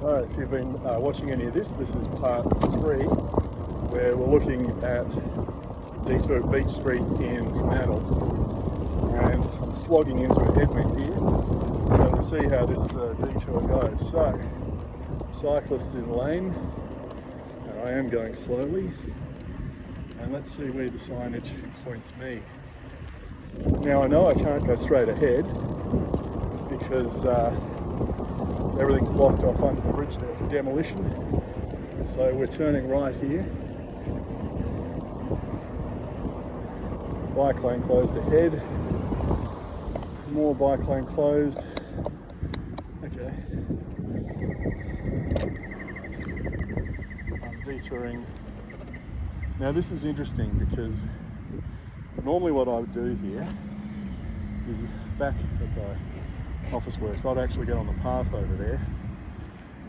Alright, if you've been watching any of this is part 3, where we're looking at detour at Beach Street in Fremantle, and I'm slogging into a headwind here, so we'll see how this detour goes. So, cyclists in lane, and I am going slowly, and let's see where the signage points me. Now I know I can't go straight ahead because everything's blocked off under the bridge there for demolition. So we're turning right here. Bike lane closed ahead. More bike lane closed. Okay. I'm detouring. Now this is interesting because normally what I would do here is back at the office works, I'd actually get on the path over there,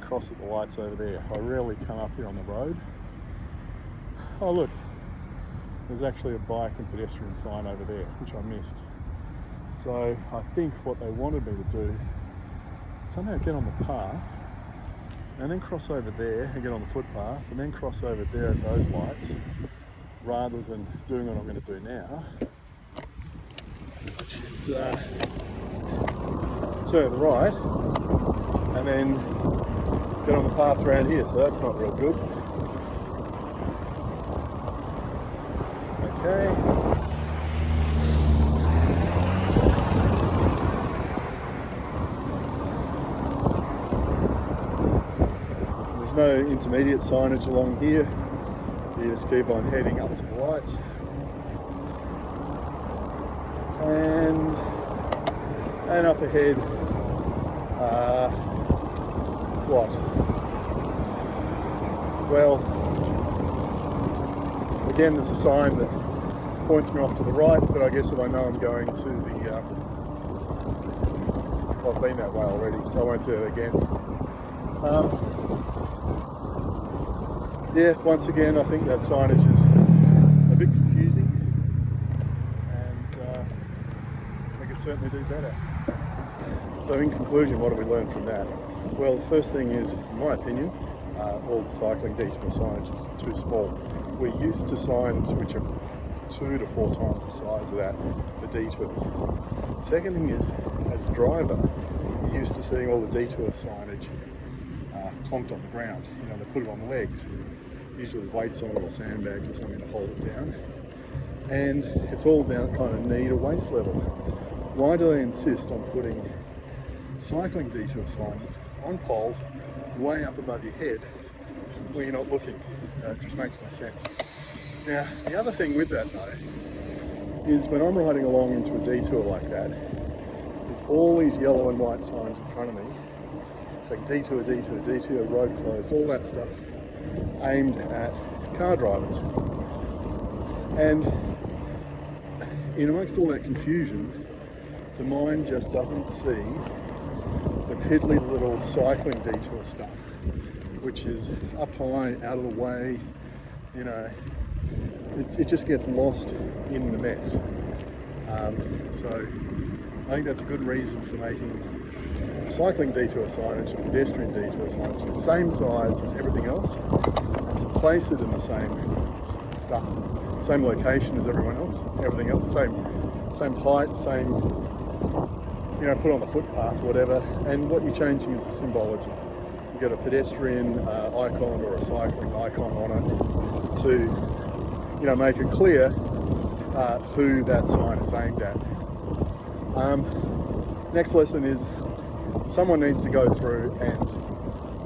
cross at the lights over there. I rarely come up here on the road. Oh look, there's actually a bike and pedestrian sign over there, which I missed. So I think what they wanted me to do is somehow get on the path and then cross over there and get on the footpath and then cross over there at those lights, rather than doing what I'm going to do now, which is turn right and then get on the path around here. So that's not real good. Okay. There's no intermediate signage along here. You just keep on heading up to the lights. And up ahead, what? Well, again, there's a sign that points me off to the right, but I guess if I know I'm going to the, well, I've been that way already, so I won't do it again. Yeah, once again, I think that signage is a bit confusing, and we could certainly do better. So in conclusion, what do we learn from that? Well, the first thing is, in my opinion, all the cycling detour signage is too small. We're used to signs which are 2 to 4 times the size of that for detours. Second thing is, as a driver, you're used to seeing all the detour signage plonked on the ground. You know, they put it on the legs, usually with weights on it or sandbags or something to hold it down. And it's all down kind of knee to waist level. Why do they insist on putting cycling detour signs on poles way up above your head where you're not looking? It just makes no sense. Now, the other thing with that though is when I'm riding along into a detour like that, there's all these yellow and white signs in front of me saying detour, detour, detour, road closed, all that stuff aimed at car drivers. And in amongst all that confusion, the mind just doesn't see the piddly little cycling detour stuff, which is up high, out of the way, you know, it just gets lost in the mess. So I think that's a good reason for making cycling detour signage and pedestrian detour signage the same size as everything else, and to place it in the same stuff, same location as everything else, same height, same, you know, put on the footpath, whatever. And what you're changing is the symbology. You've got a pedestrian icon or a cycling icon on it to, you know, make it clear who that sign is aimed at. Next lesson is someone needs to go through and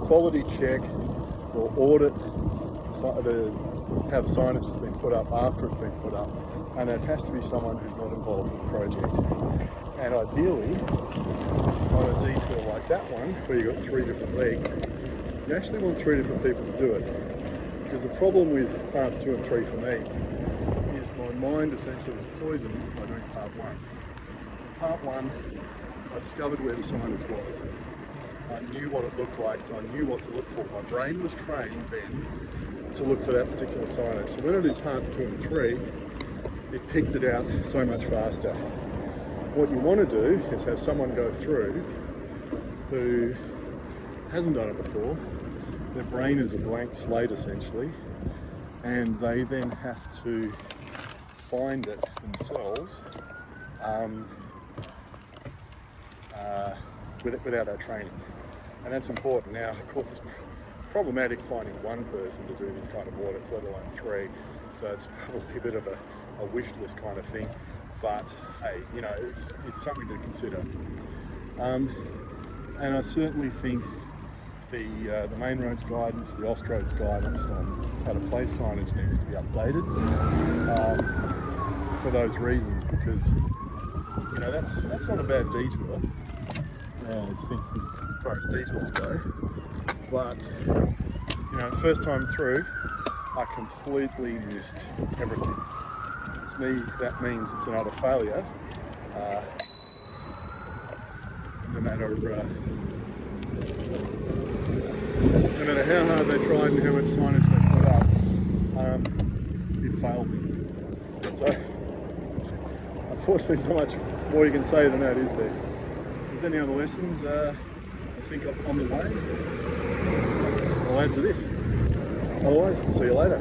quality check or audit how the signage has been put up after it's been put up, and it has to be someone who's not involved with the project. And ideally, on a detour like that one, where you've got 3 different legs, you actually want 3 different people to do it. Because the problem with parts 2 and 3 for me is my mind essentially was poisoned by doing part 1. In part 1, I discovered where the signage was. I knew what it looked like, so I knew what to look for. My brain was trained then to look for that particular signage. So when I did parts 2 and 3, it picked it out so much faster. What you want to do is have someone go through who hasn't done it before, their brain is a blank slate essentially, and they then have to find it themselves without that training. And that's important. Now, of course, it's problematic finding one person to do these kind of audits, let alone three. So it's probably a bit of a wish list kind of thing. But hey, you know, it's something to consider. And I certainly think the main roads guidance, the Austroads guidance on how to place signage needs to be updated for those reasons, because you know that's not a bad detour as far as detours go, but you know, first time through I completely missed everything. To me that means it's an utter failure, no matter how hard they tried and how much signage they put up, it failed me. So unfortunately, not much more you can say than that, is there? If there's any other lessons I think on the way, I'll add to this. Otherwise, see you later.